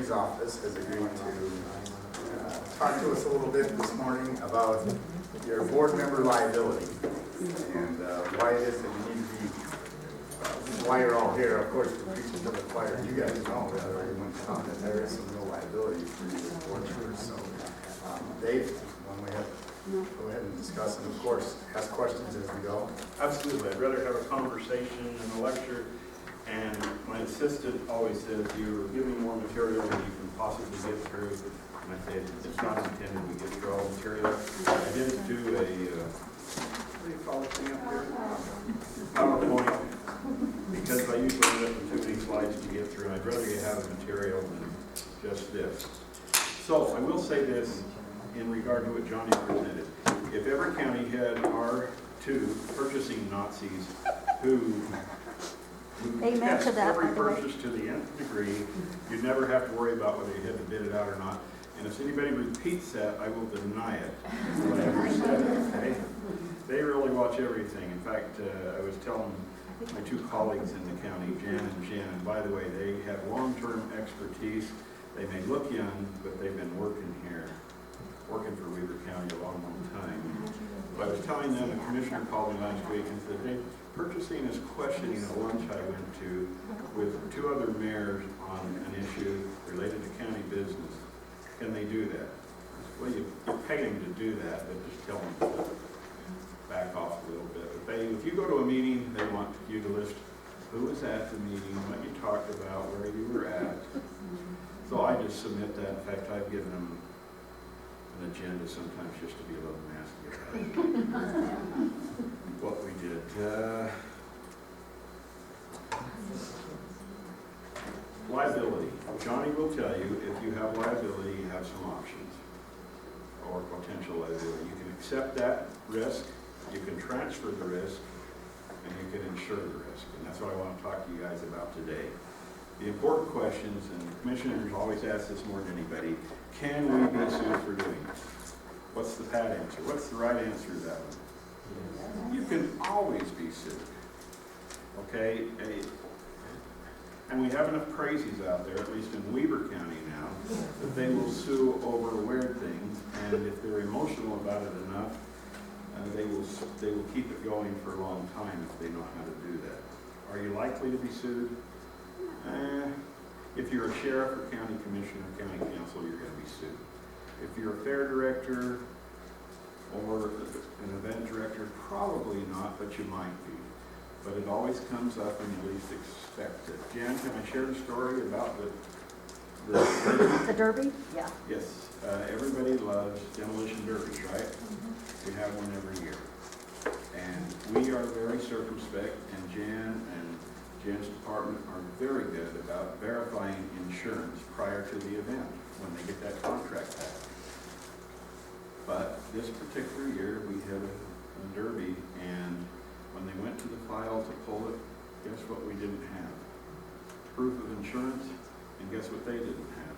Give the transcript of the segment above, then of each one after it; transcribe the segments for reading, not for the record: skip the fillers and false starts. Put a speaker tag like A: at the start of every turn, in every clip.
A: Attorney's Office has agreed to talk to us a little bit this morning about your board member liability and why it is that you need to be, why you're all here. Of course, the preaching to the choir, you guys know that everyone's found that there is some real liability for you as board members. So, Dave, when we have, go ahead and discuss, and of course, ask questions as we go.
B: Absolutely. I'd rather have a conversation than a lecture. And my assistant always says, you're giving more material than you can possibly get through. And I said, it's not intended we get through all the material. I didn't do a, what do you call it thing up here? PowerPoint. Because I usually end up with too many slides to get through. And I'd rather you have the material than just this. So I will say this in regard to what Johnny presented. If every county had our two purchasing Nazis who
C: Amen to that,
B: every
C: by the way.
B: purchase to the nth degree, you'd never have to worry about whether you had to bid it out or not. And if anybody repeats that, I will deny it. What I ever said, okay? They really watch everything. In fact, I was telling my two colleagues in the county, Jan and Jen, and by the way, they have long-term expertise. They may look young, but they've been working here, working for Weaver County a long, long time. But I was telling them, the commissioner called me last week and said, hey, purchasing is questioning a lunch I went to with two other mayors on an issue related to county business. Can they do that? Well, you pay them to do that, but just tell them to back off a little bit. But if you go to a meeting, they want you to list who was at the meeting, what you talked about, where you were at. So I just submit that. In fact, I've given them an agenda sometimes just to be a little nasty about it. What we did. Liability. Johnny will tell you if you have liability, you have some options or potential liability. You can accept that risk, you can transfer the risk, and you can insure the risk. And that's what I want to talk to you guys about today. The important questions, and the commissioners always ask this more than anybody, can we be sued for doing it? What's the pat answer? What's the right answer to that one? You can always be sued, okay? And we have enough crazies out there, at least in Weaver County now, that they will sue over weird things, and if they're emotional about it enough, they will keep it going for a long time if they know how to do that. Are you likely to be sued? If you're a sheriff or county commissioner, county council, you're going to be sued. If you're a fair director or an event director, probably not, but you might be. But it always comes up when you least expect it. Jan, can I share the story about the
C: Derby? Yeah.
B: Yes, everybody loves demolition derbies, right? We have one every year. And we are very circumspect, and Jan and Jan's department are very good about verifying insurance prior to the event when they get that contract back. But this particular year, we had a derby, and when they went to the file to pull it, guess what we didn't have? Proof of insurance, and guess what they didn't have?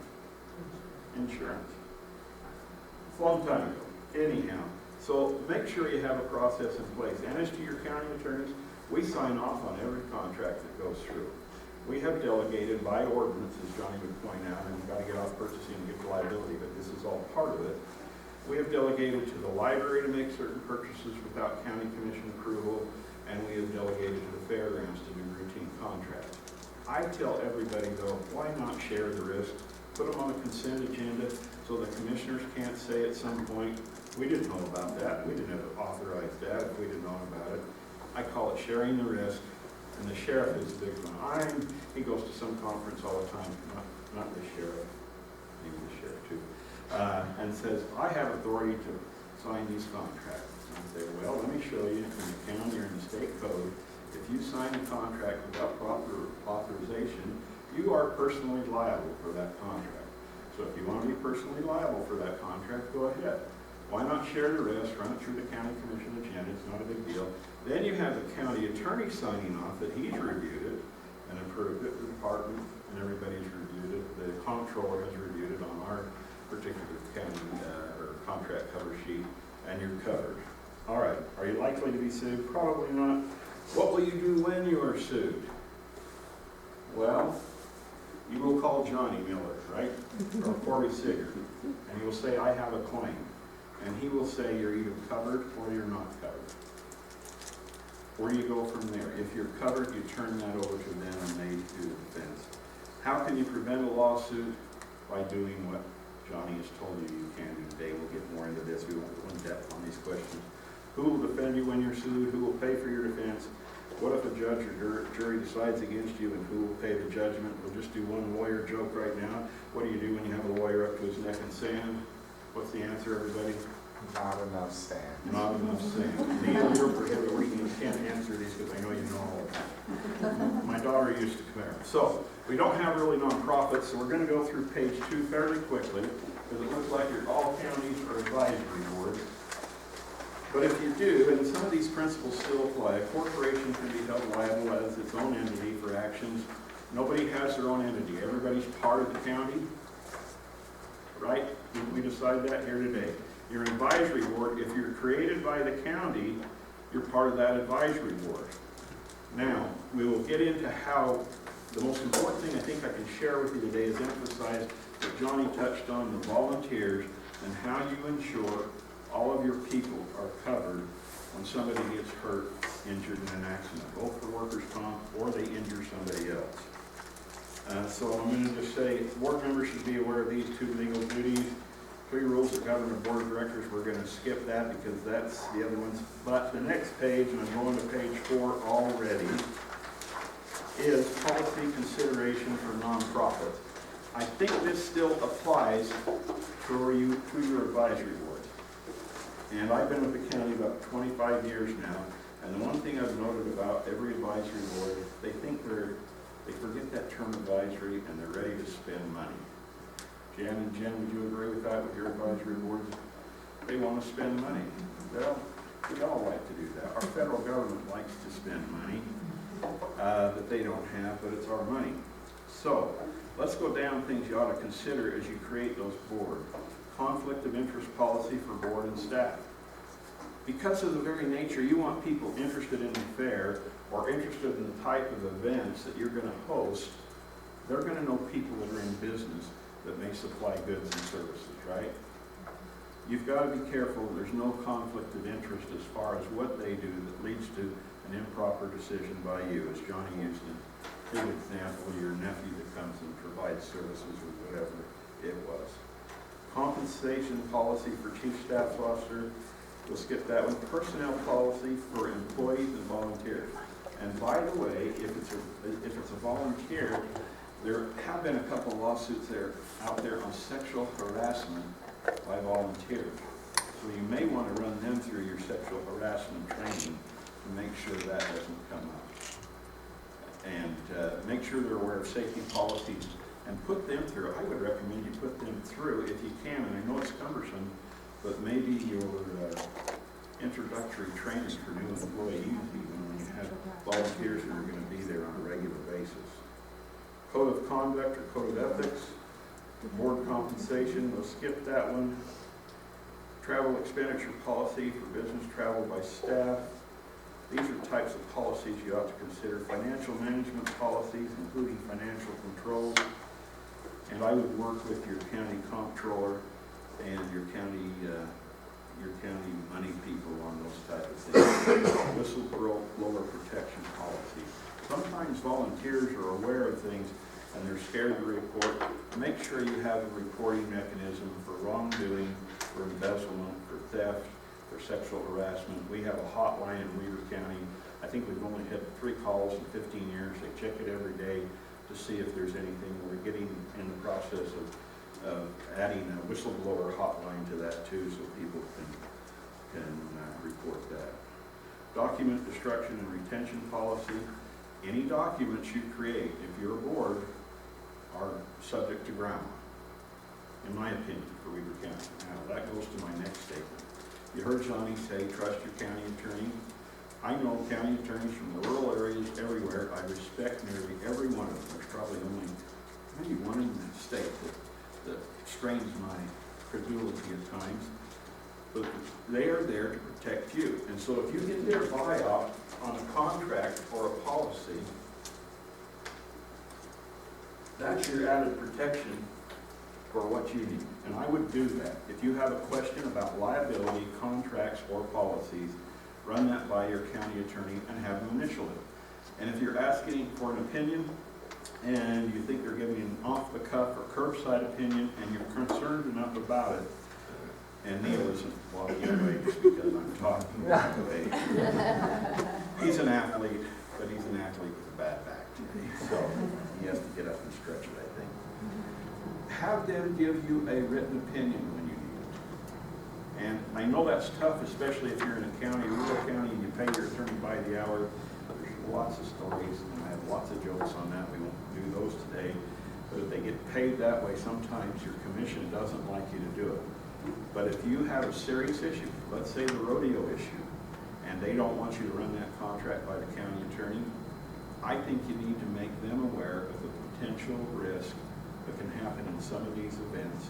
B: Insurance. It's a long time ago. Anyhow, so make sure you have a process in place. And as to your county attorneys, we sign off on every contract that goes through. We have delegated by ordinance, as Johnny would point out, and we've got to get off purchasing and get to liability, but this is all part of it. We have delegated to the library to make certain purchases without county commission approval, and we have delegated to the fairgrounds to do routine contracts. I tell everybody though, why not share the risk? Put them on a consent agenda so the commissioners can't say at some point, we didn't know about that, we didn't have to authorize that if we didn't know about it. I call it sharing the risk, and the sheriff is a big one. He goes to some conference all the time, not the sheriff, maybe the sheriff too, and says, I have authority to sign these contracts. And I say, well, let me show you in the county or in the state code, if you sign a contract without proper authorization, you are personally liable for that contract. So if you want to be personally liable for that contract, go ahead. Why not share the risk, run it through the county commission agenda, it's not a big deal. Then you have the county attorney signing off that he's reviewed it and approved it, the department and everybody's reviewed it, the comptroller has reviewed it on our particular county or contract cover sheet, and you're covered. All right, are you likely to be sued? Probably not. What will you do when you are sued? Well, You will call Johnny Miller, right? Or Corey Sigurd, and you'll say, I have a claim. And he will say you're either covered or you're not covered. Where do you go from there? If you're covered, you turn that over to them and they do the defense. How can you prevent a lawsuit? By doing what Johnny has told you you can do today. We'll get more into this. We won't go in depth on these questions. Who will defend you when you're sued? Who will pay for your defense? What if a judge or jury decides against you, and who will pay the judgment? We'll just do one lawyer joke right now. What do you do when you have a lawyer up to his neck in sand? What's the answer, everybody?
A: Not enough sand.
B: Not enough sand. Neil, you're prohibited. You can't answer these because I know you know all of them. My daughter used to come here. So, we don't have really nonprofits, so we're going to go through page 2 fairly quickly, because it looks like all counties are advisory boards. But if you do, and some of these principles still apply, a corporation can be held liable as its own entity for actions. Nobody has their own entity. Everybody's part of the county, right? Didn't we decide that here today? Your advisory board, if you're created by the county, you're part of that advisory board. Now, we will get into how the most important thing I think I can share with you today is emphasize that Johnny touched on the volunteers and how you ensure all of your people are covered when somebody gets hurt, injured in an accident, both for workers' comp or they injure somebody else. So I'm going to just say board members should be aware of these 2 legal duties. 3 rules that govern the board of directors. We're going to skip that because that's the other ones. But the next page, and I'm going to page 4 already, is policy consideration for nonprofits. I think this still applies for you to your advisory board. And I've been with the county about 25 years now, and the one thing I've noted about every advisory board, they forget that term advisory and they're ready to spend money. Jan and Jen, would you agree with that with your advisory boards? They want to spend money. Well, we all like to do that. Our federal government likes to spend money that they don't have, but it's our money. So, let's go down things you ought to consider as you create those boards. Conflict of interest policy for board and staff. Because of the very nature, you want people interested in the fair or interested in the type of events that you're going to host, they're going to know people that are in business that may supply goods and services, right? You've got to be careful there's no conflict of interest as far as what they do that leads to an improper decision by you, as Johnny used in his example, your nephew that comes and provides services or whatever it was. Compensation policy for chief staff officer, we'll skip that one. Personnel policy for employees and volunteers. And by the way, if it's a volunteer, there have been a couple of lawsuits out there on sexual harassment by volunteers. So you may want to run them through your sexual harassment training to make sure that doesn't come up. And make sure they're aware of safety policies and put them through. I would recommend you put them through if you can. And I know it's cumbersome, but maybe your introductory training for new employees, even when you have volunteers who are going to be there on a regular basis. Code of conduct or code of ethics, board compensation, we'll skip that one. Travel expenditure policy for business travel by staff. These are types of policies you ought to consider. Financial management policies, including financial controls. And I would work with your county comptroller and your county money people on those type of things. Whistleblower protection policy. Sometimes volunteers are aware of things and they're scared to report. Make sure you have a reporting mechanism for wrongdoing, for embezzlement, for theft, for sexual harassment. We have a hotline in Weaver County. I think we've only had 3 calls in 15 years. They check it every day to see if there's anything. We're getting in the process of adding a whistleblower hotline to that too, so people can report that. Document destruction and retention policy. Any documents you create, if you're a board, are subject to ground, in my opinion, for Weaver County. Now, that goes to my next statement. You heard Johnny say, trust your county attorney. I know county attorneys from the rural areas everywhere. I respect nearly every one of them. There's probably only maybe one in the state that strains my credulity at times. But they are there to protect you. And so if you get their buy-off on a contract or a policy, That's your added protection for what you need. And I would do that. If you have a question about liability, contracts, or policies, run that by your county attorney and have them initial it. And if you're asking for an opinion and you think they're giving you an off-the-cuff or curbside opinion and you're concerned enough about it, and Neil isn't walking away just because I'm talking away. He's an athlete, but he's an athlete with a bad back today, so he has to get up and stretch it, I think. Have them give you a written opinion when you need it. And I know that's tough, especially if you're in a county, rural county, and you pay your attorney by the hour. There's lots of stories, and I have lots of jokes on that. We won't do those today. But if they get paid that way, sometimes your commission doesn't like you to do it. But if you have a serious issue, let's say the rodeo issue, and they don't want you to run that contract by the county attorney, I think you need to make them aware of the potential risk that can happen in some of these events,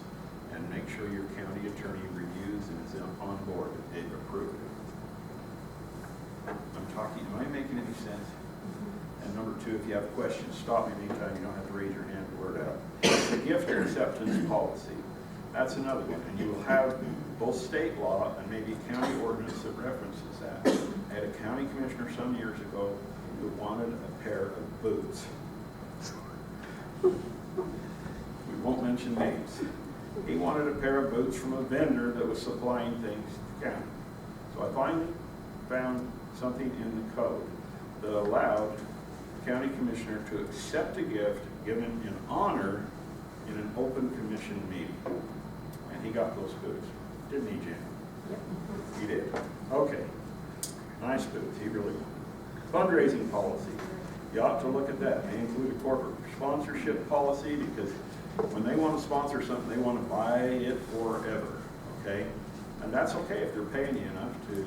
B: and make sure your county attorney reviews and is on board if they've approved it. I'm talking, am I making any sense? And number two, if you have questions, stop me anytime. You don't have to raise your hand or word out. The gift acceptance policy, that's another one. And you will have both state law and maybe county ordinance that references that. I had a county commissioner some years ago who wanted a pair of boots. We won't mention names. He wanted a pair of boots from a vendor that was supplying things to the county. So I finally found something in the code that allowed the county commissioner to accept a gift given in honor in an open commission meeting. And he got those boots. Didn't he, Jan? Yep. He did. Okay. Nice boots. He really wanted. Fundraising policy. You ought to look at that. They include a corporate sponsorship policy because when they want to sponsor something, they want to buy it forever. Okay? And that's okay if they're paying you enough to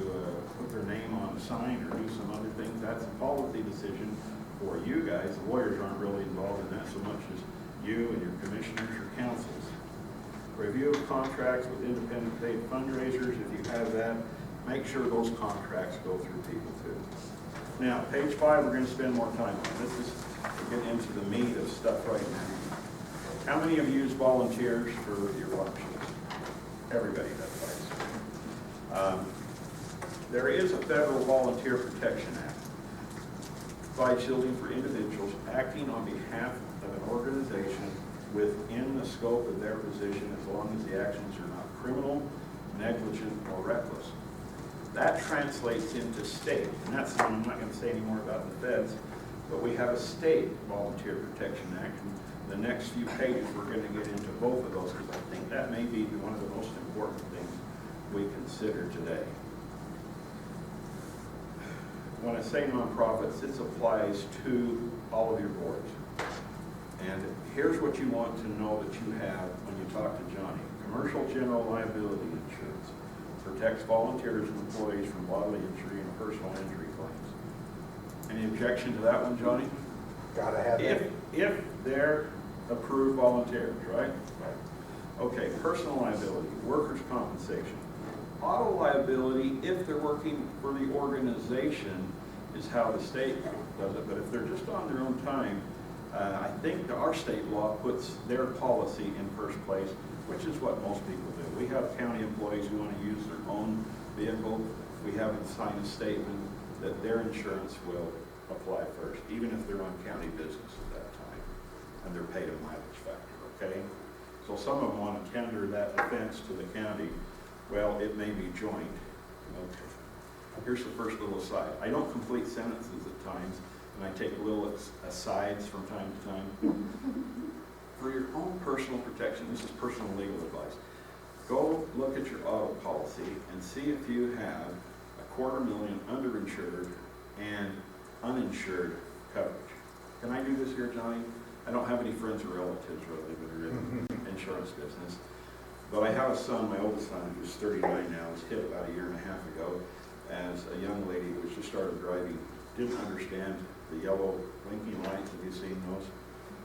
B: put their name on a sign or do some other things. That's a policy decision for you guys. The lawyers aren't really involved in that so much as you and your commissioners or councils. Review of contracts with independent paid fundraisers. If you have that, make sure those contracts go through people too. Now, page 5, we're going to spend more time on. This is getting into the meat of stuff right now. How many of you use volunteers for your elections? Everybody does, right? There is a federal Volunteer Protection Act, provides shielding for individuals acting on behalf of an organization within the scope of their position as long as the actions are not criminal, negligent, or reckless. That translates into state, and that's the one I'm not going to say any more about the feds, but we have a state Volunteer Protection Act. And the next few pages we're going to get into both of those because I think that may be one of the most important things we consider today. When I say nonprofits, this applies to all of your boards. And here's what you want to know that you have when you talk to Johnny. Commercial general liability insurance protects volunteers and employees from bodily injury and personal injury claims. Any objection to that one, Johnny?
A: Gotta have that.
B: If they're approved volunteers, right? Okay, personal liability, workers' compensation. Auto liability, if they're working for the organization, is how the state does it. But if they're just on their own time, I think our state law puts their policy in first place, which is what most people do. We have county employees who want to use their own vehicle. We have them sign a statement that their insurance will apply first, even if they're on county business at that time, and they're paid a mileage factor, okay? So some of them want to tender that defense to the county. Well, it may be joint. Okay. Here's the first little aside. I don't complete sentences at times, and I take little asides from time to time. For your own personal protection, this is personal legal advice. Go look at your auto policy and see if you have $250,000 underinsured and uninsured coverage. Can I do this here, Johnny? I don't have any friends or relatives really that are in the insurance business. But I have a son, my oldest son, who's 39 now, was hit about a year and a half ago as a young lady who just started driving, didn't understand the yellow blinking lights. Have you seen those?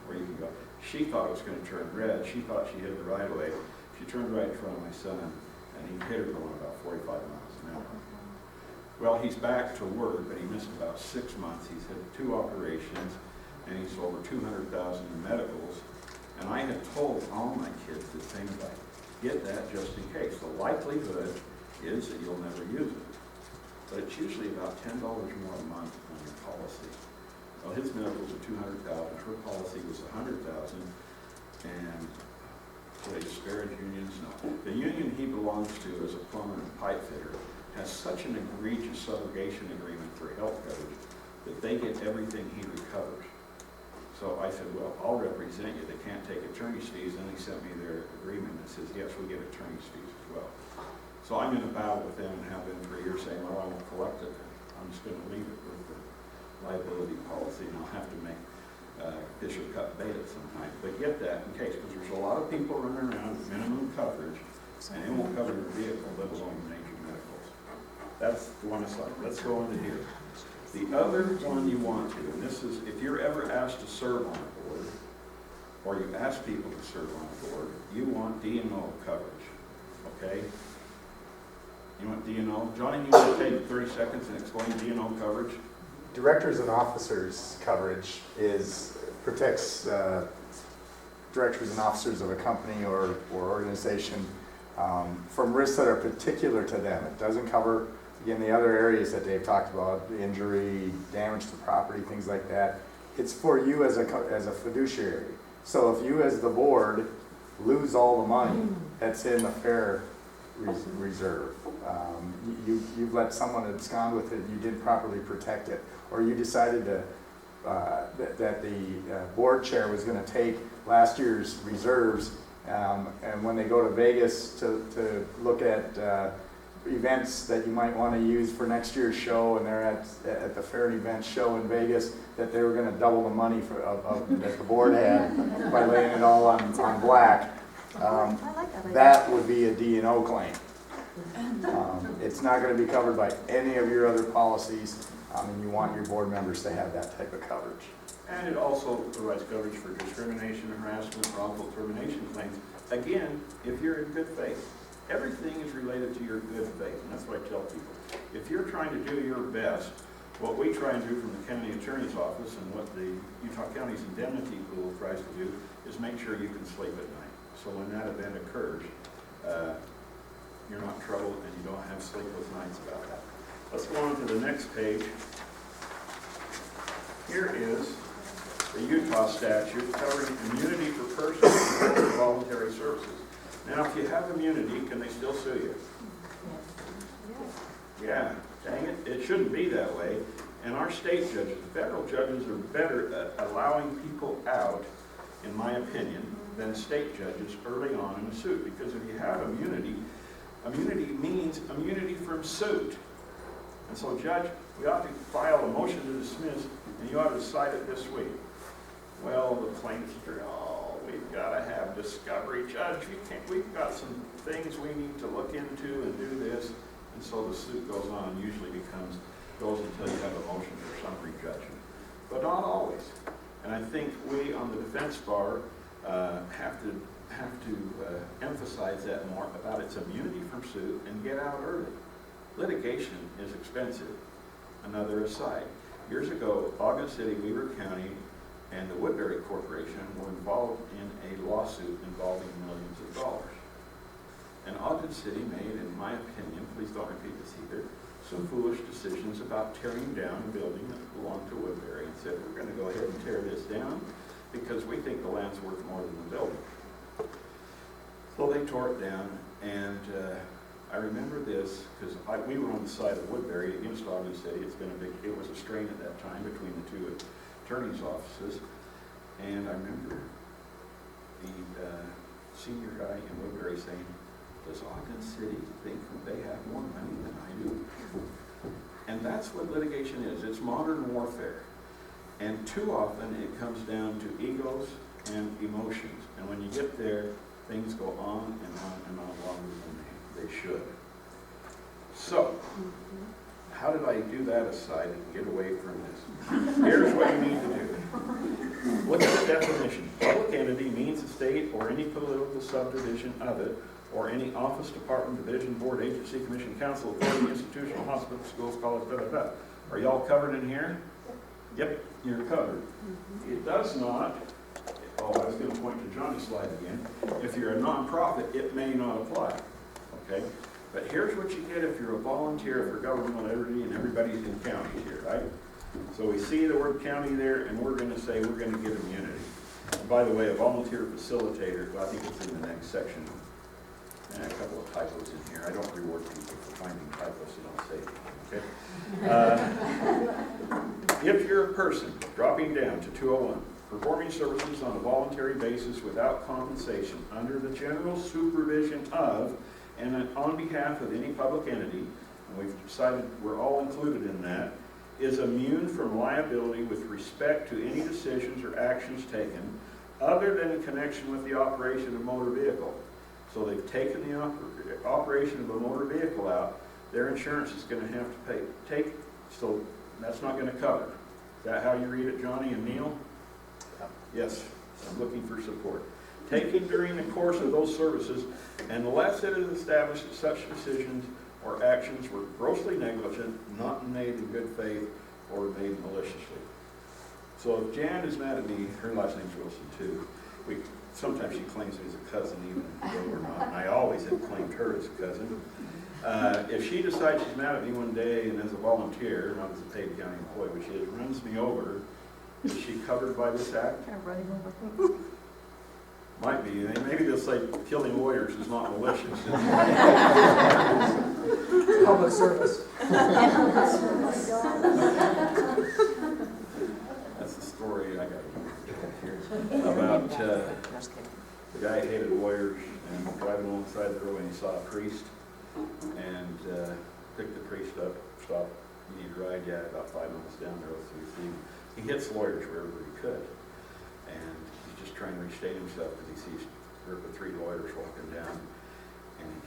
B: Where you can go. She thought it was going to turn red. She thought she hit the right away. She turned right in front of my son, and he hit her going about 45 miles an hour. Well, he's back to work, but he missed about 6 months. He's had 2 operations. and he's over 200,000 in medicals. And I had told all my kids that things like, get that just in case. The likelihood is that you'll never use it. But it's usually about $10 more a month on your policy. Well, his medicals are 200,000, her policy was 100,000, and do they disparage unions? No. The union he belongs to as a plumber and pipe fitter has such an egregious subrogation agreement for health coverage that they get everything he recovers. So I said, well, I'll represent you. They can't take attorney's fees. And he sent me their agreement that says, yes, we get attorney's fees as well. So I'm in a battle with them and have been for years saying, well, I won't collect it. I'm just going to leave it with the liability policy, and I'll have to make Fisher cut bait at some time. But get that in case, because there's a lot of people running around with minimum coverage, and it won't cover your vehicle, let alone major medicals. That's the one aside. Let's go into here. The other one you want to, and this is, if you're ever asked to serve on a board, or you ask people to serve on a board, you want D&O coverage, okay? You want D&O? Johnny, you want to take 30 seconds and explain D&O coverage?
D: Directors and officers coverage protects directors and officers of a company or organization from risks that are particular to them. It doesn't cover, again, the other areas that Dave talked about, injury, damage to property, things like that. It's for you as a fiduciary. So if you as the board lose all the money that's in the fair reserve, you've let someone that's gone with it, you didn't properly protect it, or you decided to that the board chair was going to take last year's reserves, and when they go to Vegas to look at events that you might want to use for next year's show, and they're at the fair and event show in Vegas, that they were going to double the money that the board had by laying it all on black. That would be a D&O claim. It's not going to be covered by any of your other policies, and you want your board members to have that type of coverage.
B: And it also provides coverage for discrimination, harassment, wrongful termination claims. Again, if you're in good faith, everything is related to your good faith, and that's what I tell people. If you're trying to do your best, what we try and do from the county attorney's office and what the Utah County's indemnity pool tries to do is make sure you can sleep at night. So when that event occurs, you're not troubled and you don't have sleepless nights about that. Let's go on to the next page. Here is the Utah statute covering immunity for persons involved in voluntary services. Now, if you have immunity, can they still sue you? Yeah, dang it, it shouldn't be that way. And our state judges, federal judges, are better at allowing people out, in my opinion, than state judges early on in a suit. Because if you have immunity, immunity means immunity from suit. And so, Judge, we ought to file a motion to dismiss, and you ought to decide it this week. Well, the plaintiffs are, oh, we've got to have discovery, Judge. We've got some things we need to look into and do this. And so the suit goes on and usually goes until you have a motion for summary judgment. But not always. And I think we on the defense bar have to emphasize that more about its immunity from suit and get out early. Litigation is expensive. Another aside. Years ago, Ogden City, Weaver County, and the Woodbury Corporation were involved in a lawsuit involving millions of dollars. And Ogden City made, in my opinion, please don't repeat this either, some foolish decisions about tearing down a building that belonged to Woodbury and said, we're going to go ahead and tear this down because we think the land's worth more than the building. So they tore it down, and I remember this because we were on the side of Woodbury against Ogden City. It was a strain at that time between the two attorneys' offices, and I remember the senior guy in Woodbury saying, does Ogden City think that they have more money than I do? And that's what litigation is. It's modern warfare. And too often it comes down to egos and emotions. And when you get there, things go on and on and on longer than they should. So, how did I do that aside and get away from this? Here's what you need to do. Look at the definition. Public entity means the state or any political subdivision of it, or any office, department, division, board, agency, commission, council, authority, institutional, hospital, schools, college, blah, blah, blah. Are y'all covered in here? Yep. you're covered. It does not, oh, I was gonna point to Johnny's slide again. If you're a nonprofit, it may not apply, okay? But here's what you get if you're a volunteer for governmental entity and everybody's in counties here, right? So we see the word county there, and we're gonna say we're gonna give immunity. And by the way, a volunteer facilitator, I think it's in the next section, and a couple of typos in here. I don't reward people for finding typos, so don't say it, okay? If you're a person dropping down to 201, performing services on a voluntary basis without compensation under the general supervision of and on behalf of any public entity, and we've decided we're all included in that, is immune from liability with respect to any decisions or actions taken other than in connection with the operation of a motor vehicle. So they've taken the operation of a motor vehicle out, their insurance is going to have to pay. So that's not going to cover. Is that how you read it, Johnny and Neil? Yes, I'm looking for support. Taken during the course of those services, unless it is established that such decisions or actions were grossly negligent, not made in good faith, or made maliciously. So if Jan is mad at me, her last name's Wilson too. Sometimes she claims me as a cousin, even though we're not. And I always have claimed her as a cousin. If she decides she's mad at me one day and as a volunteer, not as a paid county employee, which she is, runs me over, is she covered by this act? Might be. Maybe they'll say killing lawyers is not malicious.
E: Public service.
B: That's the story I got here about the guy hated lawyers and driving alongside the road and he saw a priest and picked the priest up, stopped, you need a ride? Yeah, about 5 miles down the road. So he hits lawyers wherever he could. And he's just trying to restate himself because he sees a group of 3 lawyers walking down and he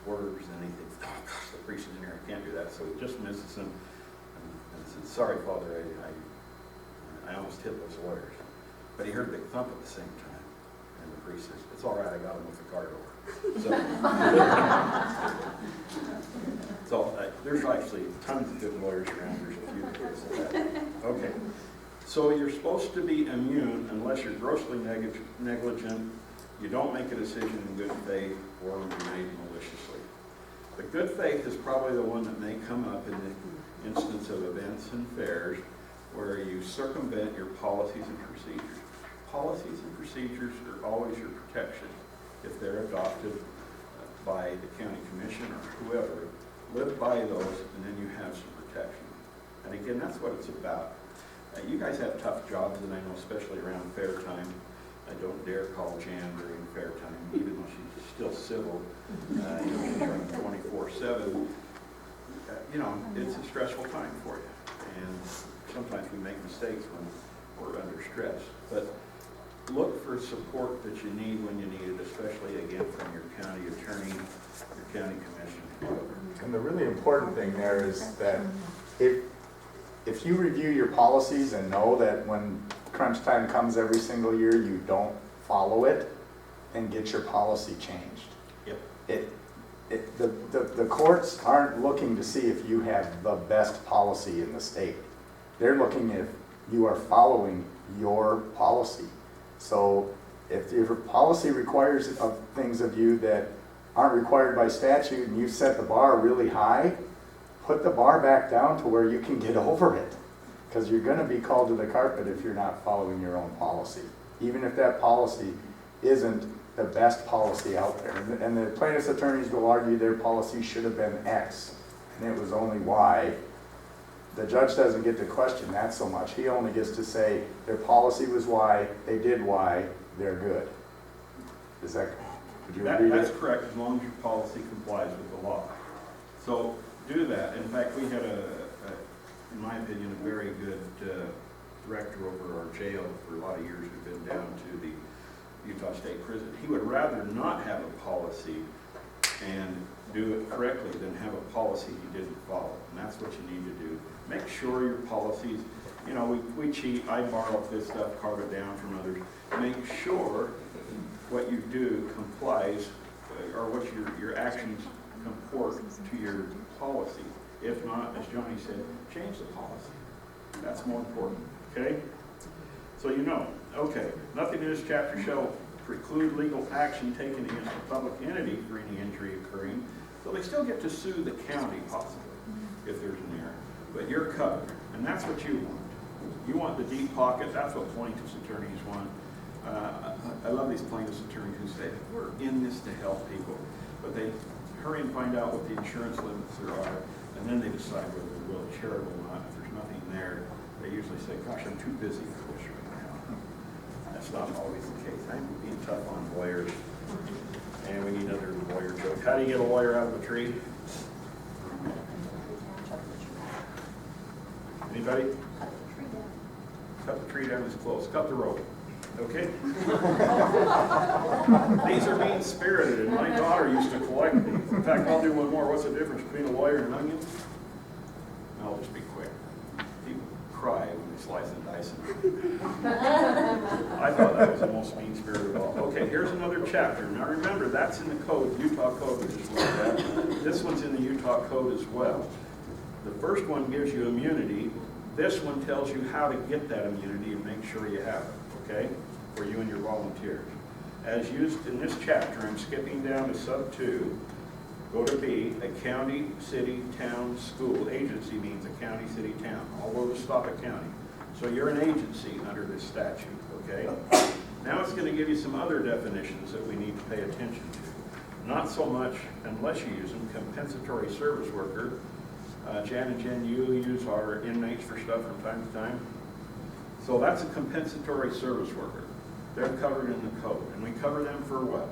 B: swerves and he thinks, oh gosh, the priest is in here, I can't do that. So he just misses him and says, sorry, Father, I almost hit those lawyers. But he heard a big thump at the same time. And the priest says, it's all right, I got him with the car door. So there's actually tons of good lawyers around. There's a few that get that. Okay. So you're supposed to be immune unless you're grossly negligent, you don't make a decision in good faith, or you made maliciously. The good faith is probably the one that may come up in the instance of events and fairs where you circumvent your policies and procedures. Policies and procedures are always your protection. If they're adopted by the county commission or whoever, live by those and then you have some protection. And again, that's what it's about. You guys have tough jobs, and I know especially around fair time. I don't dare call Jan during fair time, even though she's still civil. She's running 24/7. It's a stressful time for you. And sometimes we make mistakes when we're under stress. But look for support that you need when you need it, especially, again, from your county attorney, your county commission.
D: And the really important thing there is that if you review your policies and know that when crunch time comes every single year, you don't follow it, then get your policy changed.
B: Yep.
D: The courts aren't looking to see if you have the best policy in the state. They're looking if you are following your policy. So if your policy requires things of you that aren't required by statute and you set the bar really high, put the bar back down to where you can get over it. Because you're going to be called to the carpet if you're not following your own policy. Even if that policy isn't the best policy out there. And the plaintiff's attorneys will argue their policy should have been X, and it was only Y. The judge doesn't get to question that so much. He only gets to say their policy was Y, they did Y, they're good. Is that, would you agree with
B: That's correct, as long as your policy complies with the law. So do that. In fact, we had in my opinion, a very good director over our jail for a lot of years who've been down to the Utah State Prison. He would rather not have a policy and do it correctly than have a policy he didn't follow. And that's what you need to do. Make sure your policies, we cheat, I borrow this stuff, carve it down from others. Make sure what you do complies, or what your actions comport to your policy. If not, as Johnny said, change the policy. That's more important, okay? So you know, okay, nothing in this chapter shall preclude legal action taken against a public entity for any injury occurring. So they still get to sue the county possibly if there's an error, but you're covered, and that's what you want. You want the deep pocket. That's what plaintiffs' attorneys want. I love these plaintiffs' attorneys who say, we're in this to help people, but they hurry and find out what the insurance limits there are, and then they decide whether they're really charitable or not. If there's nothing there, they usually say, gosh, I'm too busy for this right now. That's not always the case. I'm being tough on lawyers, and we need another lawyer joke. How do you get a lawyer out of a tree? Anybody? Cut the tree down as close. Cut the rope. Okay? These are mean-spirited, and my daughter used to collect these. In fact, I'll do one more. What's the difference between a lawyer and an onion? I'll just be quick. People cry when they slice and dice them. I thought that was the most mean-spirited of all. Okay, here's another chapter. Now remember, that's in the code, the Utah code we just looked at. This one's in the Utah code as well. The first one gives you immunity. This one tells you how to get that immunity and make sure you have it, okay, for you and your volunteers. As used in this chapter, I'm skipping down to sub 2. Go to B, a county, city, town, school. Agency means a county, city, town, all over Stoppa County. So you're an agency under this statute, okay? Now it's going to give you some other definitions that we need to pay attention to. Not so much, unless you use them, compensatory service worker. Jan and Jen, you use our inmates for stuff from time to time. So that's a compensatory service worker. They're covered in the code. And we cover them for what?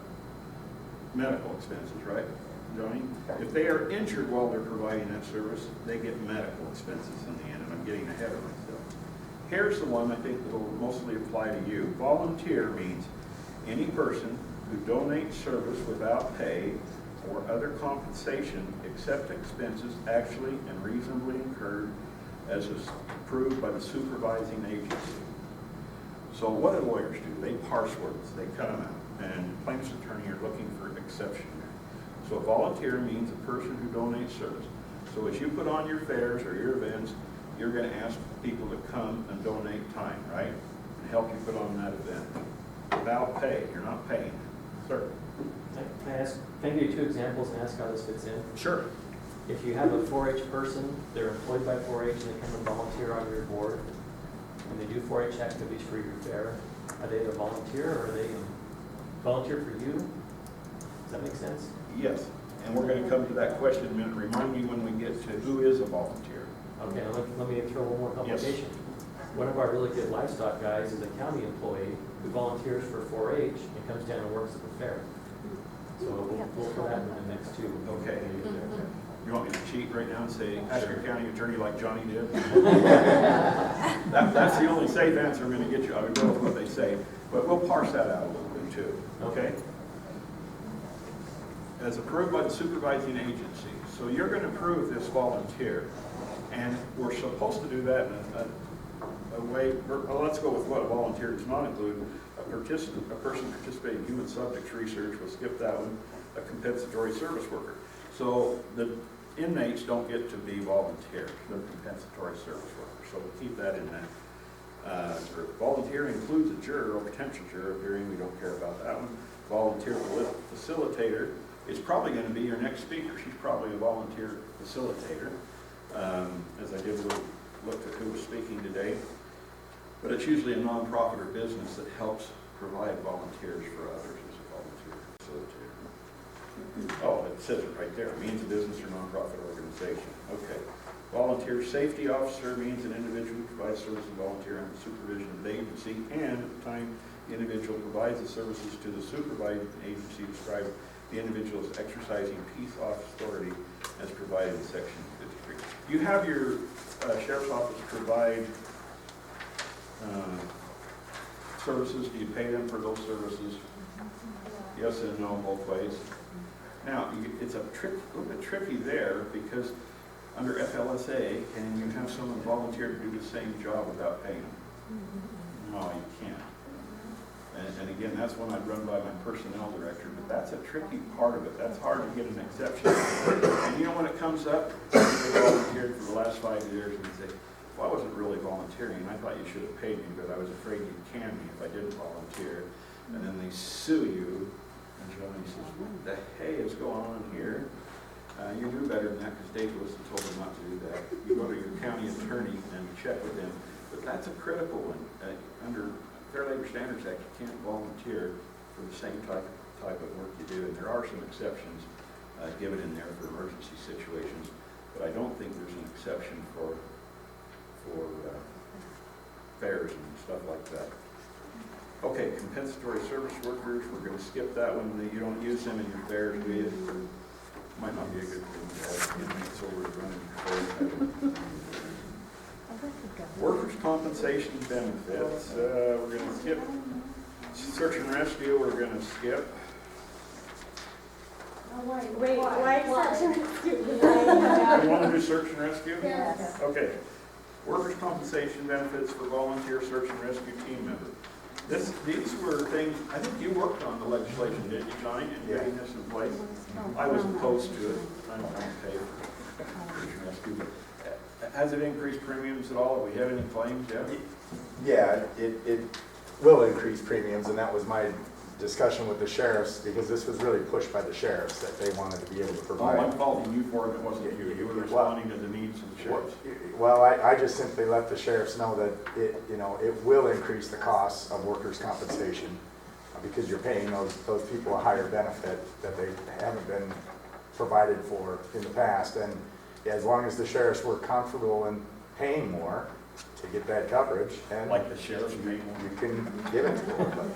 B: Medical expenses, right, Johnny? If they are injured while they're providing that service, they get medical expenses in the end, and I'm getting ahead of myself. Here's the one I think that will mostly apply to you. Volunteer means any person who donates service without pay or other compensation except expenses actually and reasonably incurred as is approved by the supervising agency. So what do lawyers do? They parse words, they cut them out, and plaintiff's attorney are looking for exception. So volunteer means a person who donates service. So as you put on your fairs or your events, you're going to ask people to come and donate time, right? And help you put on that event. Without pay, you're not paying. Sir?
E: Can I give you 2 examples and ask how this fits in?
B: Sure.
E: If you have a 4-H person, they're employed by 4-H and they come and volunteer on your board, and they do 4-H activities for your fair, are they a volunteer or are they volunteer for you? Does that make sense?
B: Yes, and we're going to come to that question in a minute. Remind me when we get to who is a volunteer.
E: Okay, let me throw one more complication. One of our really good livestock guys is a county employee who volunteers for 4-H and comes down and works at the fair. So we'll put that in the next 2.
B: Okay. You want me to cheat right now and say, ask your county attorney like Johnny did? That's the only safe answer I'm going to get you. I would go with what they say, but we'll parse that out a little bit too. Okay? As approved by the supervising agency. So you're going to approve this volunteer, and we're supposed to do that in a way. Well, let's go with what a volunteer does not include. A person participating in human subjects research, we'll skip that one. A compensatory service worker. So the inmates don't get to be volunteers. They're compensatory service workers. So we'll keep that in that group. Volunteer includes a juror or potential juror appearing. We don't care about that one. Volunteer facilitator is probably going to be your next speaker. She's probably a volunteer facilitator. As I did look at who was speaking today. But it's usually a nonprofit or business that helps provide volunteers for others as a volunteer facilitator. Oh, it says it right there. It means a business or nonprofit organization. Okay. Volunteer safety officer means an individual who provides service and volunteer under the supervision of the agency, and at the time the individual provides the services to the supervising agency described the individual is exercising peace office authority as provided in section 53. You have your sheriff's office provide services. Do you pay them for those services? Yes and no, both ways. Now, it's a little bit tricky there because under FLSA, can you have someone volunteer to do the same job without paying them? No, you can't. And again, that's one I'd run by my personnel director, but that's a tricky part of it. That's hard to get an exception. And you know when it comes up, they volunteered for the last 5 years and they say, well, I wasn't really volunteering, I thought you should have paid me, but I was afraid you'd can me if I didn't volunteer. And then they sue you, and Johnny says, what the hey is going on here? You do better than that, because Dave Wilson told him not to do that. You go to your county attorney and check with him. But that's a critical one. Under Fair Labor Standards Act, you can't volunteer for the same type of work you do, and there are some exceptions given in there for emergency situations, but I don't think there's an exception for fairs and stuff like that. Okay, compensatory service workers, we're going to skip that one. You don't use them in your fairs, do you? Might not be a good thing to have inmates over running fairs. Workers' compensation benefits, we're going to skip. Search and rescue, we're going to skip.
F: Wait, why search and rescue?
B: You want to do search and rescue?
F: Yes.
B: Okay. Workers' compensation benefits for volunteer search and rescue team members. These were things, I think you worked on the legislation, didn't you, Johnny, in getting this in place? I was opposed to it. I don't want to pay for search and rescue. But has it increased premiums at all? Have we had any claims yet?
D: Yeah, it will increase premiums, and that was my discussion with the sheriffs, because this was really pushed by the sheriffs that they wanted to be able to provide.
B: Oh, I'm faulting you for it, it wasn't you. You were responding to the needs of the sheriffs.
D: Well, I just simply let the sheriffs know that it will increase the costs of workers' compensation, because you're paying those people a higher benefit that they haven't been provided for in the past. And as long as the sheriffs were comfortable in paying more to get that coverage, and
B: Like the sheriffs made one.
D: you can give it to them.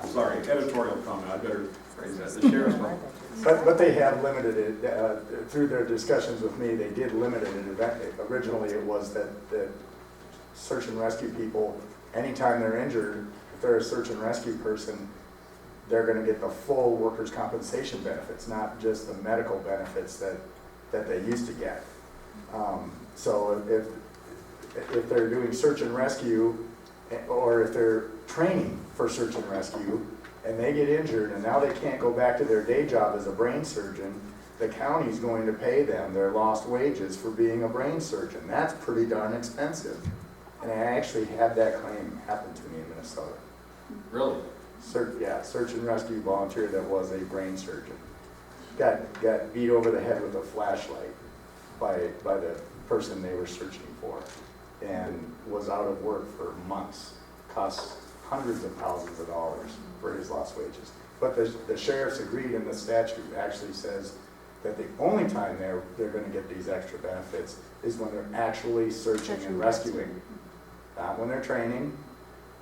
B: Sorry, editorial comment, I better phrase that. The sheriff's one.
D: But they have limited it, through their discussions with me, they did limit it. Originally, it was that search and rescue people, anytime they're injured, if they're a search and rescue person, they're gonna get the full workers' compensation benefits, not just the medical benefits that they used to get. So if they're doing search and rescue, or if they're training for search and rescue, and they get injured, and now they can't go back to their day job as a brain surgeon, the county's going to pay them their lost wages for being a brain surgeon. That's pretty darn expensive. And I actually had that claim happen to me in Minnesota.
B: Really?
D: Search and rescue volunteer that was a brain surgeon. Got beat over the head with a flashlight by the person they were searching for, and was out of work for months. Cost hundreds of thousands of dollars for his lost wages. But the sheriffs agreed, and the statute actually says that the only time they're going to get these extra benefits is when they're actually searching and rescuing. Not when they're training,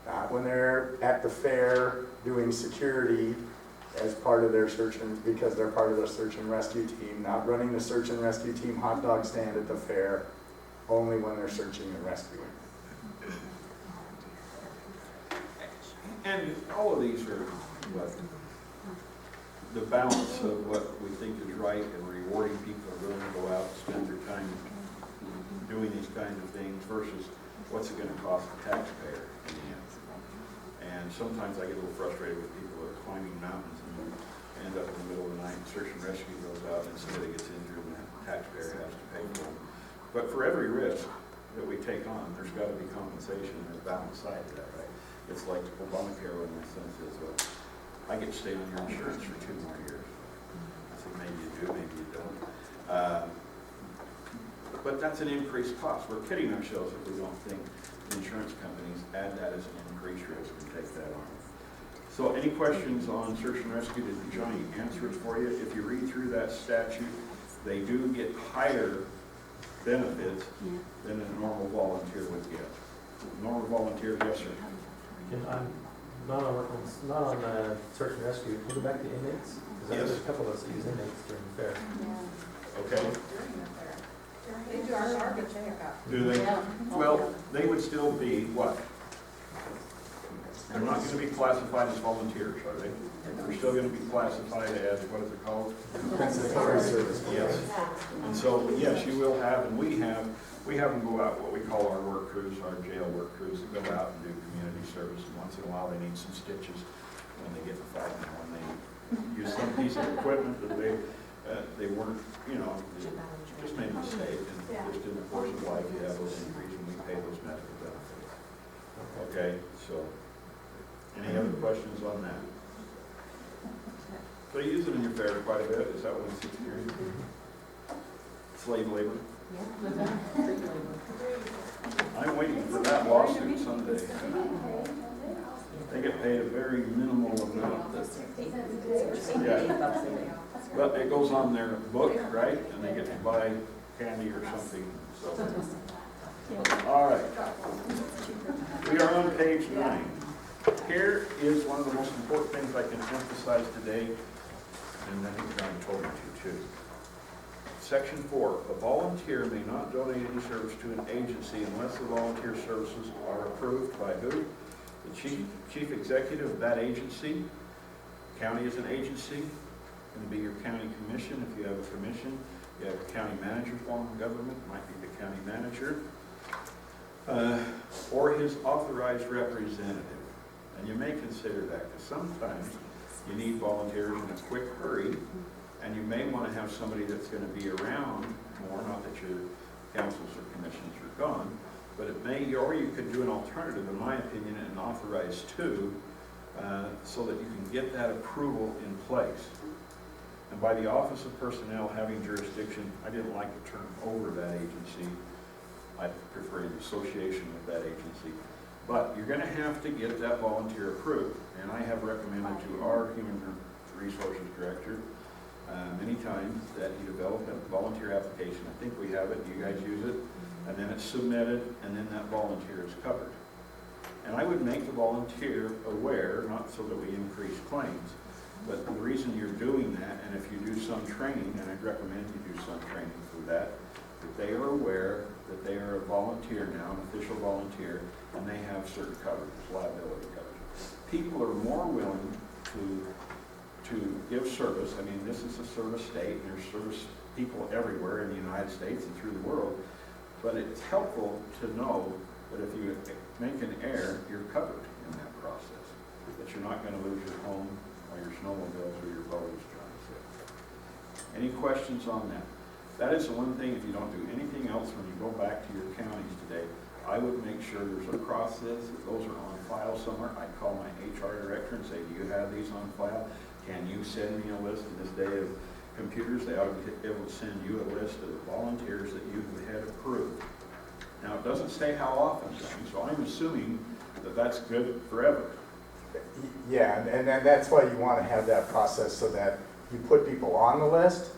D: not when they're at the fair doing security as part of their because they're part of the search and rescue team, not running the search and rescue team hot dog stand at the fair, only when they're searching and rescuing.
B: And all of these are the balance of what we think is right and rewarding people who are willing to go out and spend their time doing these kinds of things versus what's it going to cost the taxpayer in the end. And sometimes I get a little frustrated with people that are climbing mountains and end up in the middle of the night and search and rescue goes out and somebody gets injured and the taxpayer has to pay for them. But for every risk that we take on, there's got to be compensation and a balanced side to that, right? It's like Obamacare when my son says, well, I get to stay on your insurance for 2 more years. I said, maybe you do, maybe you don't. But that's an increased cost. We're kidding ourselves if we don't think insurance companies add that as an increased risk and take that on. So any questions on search and rescue? Did Johnny answer it for you? If you read through that statute, they do get higher benefits than a normal volunteer would get. Normal volunteer, yes, sir.
E: Not on search and rescue. Can we go back to inmates? Because
B: Yes.
E: there's a couple of us that use inmates during the fair.
B: Okay.
F: They do our garbage pickup.
B: Do they? Well, they would still be what? They're not going to be classified as volunteers, are they? They're still going to be classified as, what is it called?
D: Compensatory service.
B: Yes. And so, yes, you will have, and we have them go out, what we call our work crews, our jail work crews, that go out and do community service. And once in a while, they need some stitches when they get in a fight, and when they use some piece of equipment that they weren't, just made a mistake. And just in the course of life, you have those injuries, and we pay those medical benefits. Okay, so, any other questions on that? So you use it in your fair quite a bit, is that what it's experienced? Slave labor? I'm waiting for that lawsuit someday. They get paid a very minimal amount. Yeah. But it goes on their book, right? And they get to buy candy or something. So, all right. We are on page 9. Here is one of the most important things I can emphasize today, and I think John told me to too. Section 4, a volunteer may not donate any service to an agency unless the volunteer services are approved by who? The chief executive of that agency. County is an agency. It can be your county commission if you have a commission. You have a county manager form of government, might be the county manager. Or his authorized representative. And you may consider that because sometimes you need volunteers in a quick hurry, and you may want to have somebody that's going to be around more, not that your councils or commissions are gone, but it may, or you could do an alternative, in my opinion, and authorize two, so that you can get that approval in place. And by the Office of Personnel having jurisdiction, I didn't like the term over that agency. I prefer the association with that agency. But you're going to have to get that volunteer approved. And I have recommended to our Human Resources Director many times that he develop a volunteer application. I think we have it, you guys use it, and then it's submitted, and then that volunteer is covered. And I would make the volunteer aware, not so that we increase claims, but the reason you're doing that, and if you do some training, and I'd recommend you do some training for that they are aware that they are a volunteer now, an official volunteer, and they have certain coverage, liability coverage. People are more willing to give service. I mean, this is a service state, and there's service people everywhere in the United States and through the world, but it's helpful to know that if you make an error, you're covered in that process, that you're not going to lose your home or your snowmobiles or your boat, as John said. Any questions on that? That is the one thing, if you don't do anything else when you go back to your counties today, I would make sure there's a process, that those are on file somewhere. I'd call my HR director and say, do you have these on file? Can you send me a list in this day of computers? They ought to be able to send you a list of the volunteers that you had approved. Now, it doesn't say how often, so I'm assuming that that's good forever.
D: Yeah, and that's why you want to have that process so that you put people on the list,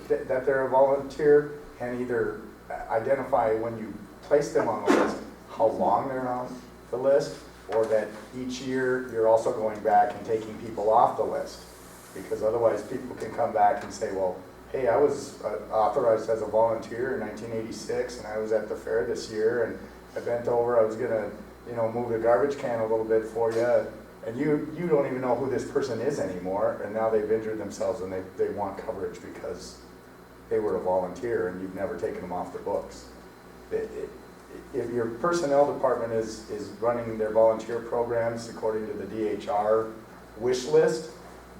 D: that they're a volunteer, and either identify when you place them on the list how long they're on the list, or that each year you're also going back and taking people off the list. Because otherwise people can come back and say, well, hey, I was authorized as a volunteer in 1986, and I was at the fair this year, and I bent over, I was gonna, move the garbage can a little bit for you, and you don't even know who this person is anymore, and now they've injured themselves and they want coverage because they were a volunteer and you've never taken them off the books. If your personnel department is running their volunteer programs according to the DHR wish list,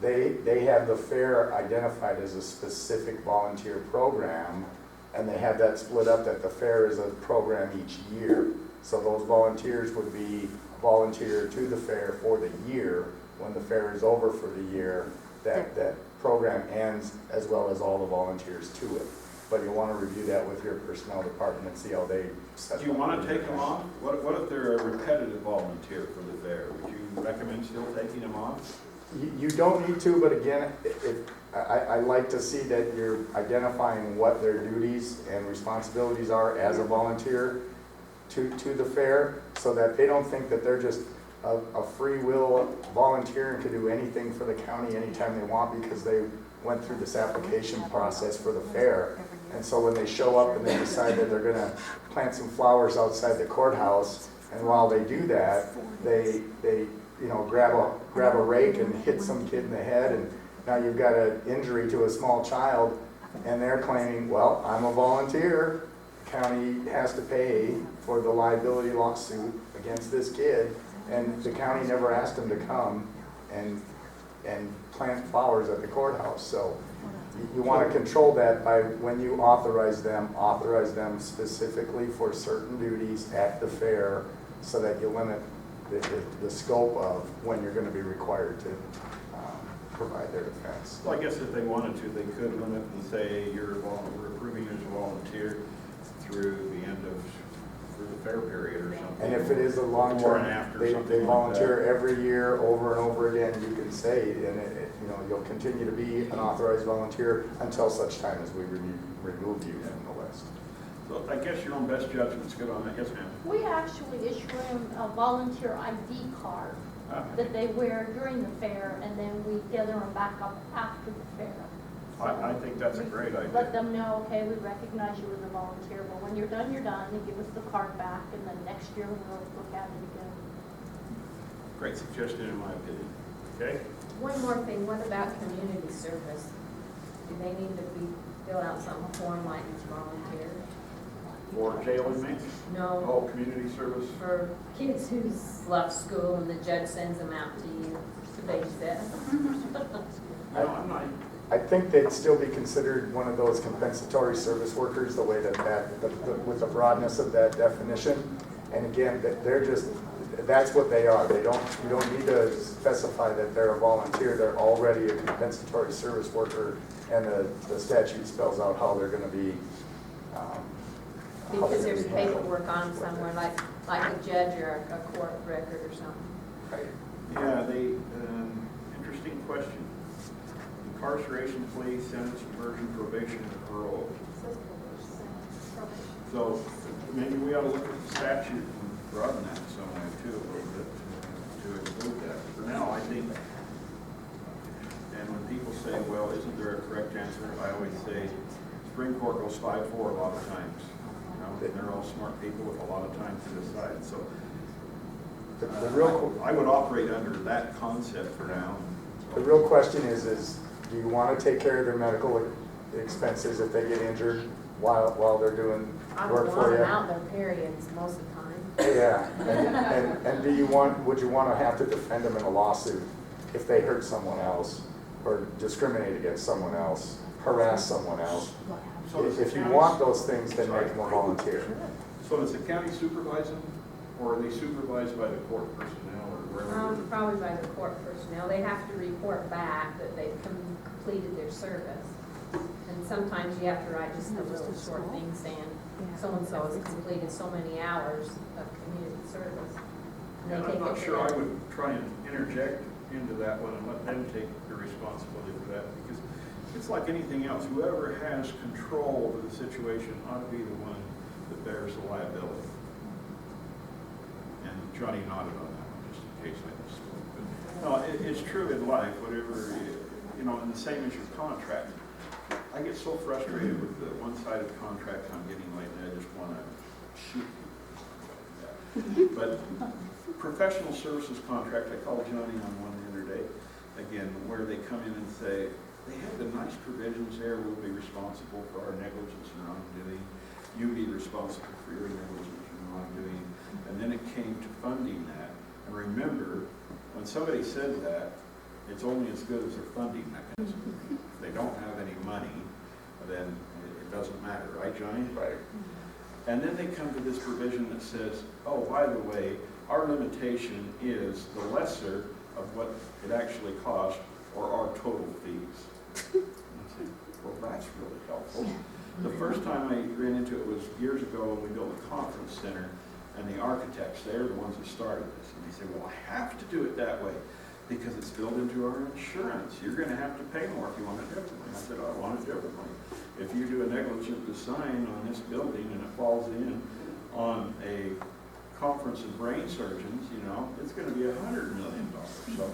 D: they have the fair identified as a specific volunteer program, and they have that split up that the fair is a program each year. So those volunteers would be volunteer to the fair for the year. When the fair is over for the year, that program ends, as well as all the volunteers to it. But you want to review that with your personnel department and see how they set.
B: Do you want to take them off? What if they're a repetitive volunteer for the fair? Would you recommend still taking them off?
D: You don't need to, but again, I like to see that you're identifying what their duties and responsibilities are as a volunteer to the fair, so that they don't think that they're just a free will volunteer and can do anything for the county anytime they want because they went through this application process for the fair. And so when they show up and they decide that they're gonna plant some flowers outside the courthouse, and while they do that, they grab a rake and hit some kid in the head, and now you've got an injury to a small child, and they're claiming, well, I'm a volunteer. The county has to pay for the liability lawsuit against this kid, and the county never asked them to come and plant flowers at the courthouse. So You want to control that by when you authorize them specifically for certain duties at the fair so that you limit the scope of when you're going to be required to provide their defense.
B: Well, I guess if they wanted to, they could limit and say we're approving you as a volunteer through the end of, through the fair period or something.
D: And if it is a long
B: Before
D: one,
B: and after,
D: they
B: something like
D: volunteer
B: that.
D: every year over and over again, you can say, and you'll continue to be an authorized volunteer until such time as we remove you from the list.
B: So I guess your own best judgment's good on that. Yes, ma'am.
C: We actually issue them a volunteer ID card that they wear during the fair, and then we gather them back up after the fair.
B: I think that's a great
C: Let
B: idea.
C: them know, okay, we recognize you as a volunteer, but when you're done, you give us the card back, and then next year we'll look at it again.
B: Great suggestion in my opinion. Okay?
F: One more thing, what about community service? Do they need to fill out some form like volunteer?
B: For jail inmates?
F: No,
B: Oh, community service?
F: for kids who's left school and the judge sends them out to you to babysit.
B: No, I'm not.
D: I think they'd still be considered one of those compensatory service workers, the way with the broadness of that definition. And again, that's what they are. You don't need to specify that they're a volunteer. They're already a compensatory service worker, and the statute spells out how they're gonna be.
F: Because there's paperwork on them somewhere, like a judge or a court record or something.
D: Right.
B: Yeah, interesting question. Incarceration, plea, sentence, immersion, probation, and parole. So maybe we ought to look at the statute and broaden that some way too, a little bit, to include that. For now, I think, and when people say, well, isn't there a correct answer? I always say, Supreme Court goes 5-4 a lot of times. And they're all smart people with a lot of time to decide. So
D: The real
B: I would operate under that concept for now.
D: The real question is do you want to take care of their medical expenses if they get injured while they're doing
F: I
D: work
F: don't
D: for
F: want
D: you?
F: them out their periods most of the time.
D: Yeah, and would you want to have to defend them in a lawsuit if they hurt someone else or discriminate against someone else, harass someone else?
B: So does
D: If
B: the
D: you
B: county-
D: want those things, then make them a volunteer.
B: So does the county supervise them, or are they supervised by the court personnel, or wherever?
F: Probably by the court personnel. They have to report back that they've completed their service. And sometimes you have to write just a little short thing saying, so-and-so has completed so many hours of community service. And they
B: And
F: take
B: I'm not
F: it to
B: sure I
F: them.
B: would try and interject into that one and let them take the responsibility for that, because it's like anything else. Whoever has control over the situation ought to be the one that bears the liability. And Johnny nodded on that one, just in case I misspoke. But no, it's true in life, whatever, and the same as your contract. I get so frustrated with the one-sided contracts I'm getting lately, I just want to shoot people. But professional services contract, I called Johnny on one the other day, again, where they come in and say, they have the nice provisions there, we'll be responsible for our negligence and wrongdoing. You be responsible for your negligence and wrongdoing. And then it came to funding that. And remember, when somebody says that, it's only as good as their funding mechanism. If they don't have any money, then it doesn't matter, right, Johnny?
D: Right.
B: And then they come to this provision that says, oh, by the way, our limitation is the lesser of what it actually cost or our total fees. And I say, well, that's really helpful. The first time I ran into it was years ago when we built a conference center, and the architects, they're the ones that started this. And they say, well, I have to do it that way because it's built into our insurance. You're going to have to pay more if you want it differently. I said, I want it differently. If you do a negligent design on this building and it falls in on a conference of brain surgeons, it's going to be $100 million. So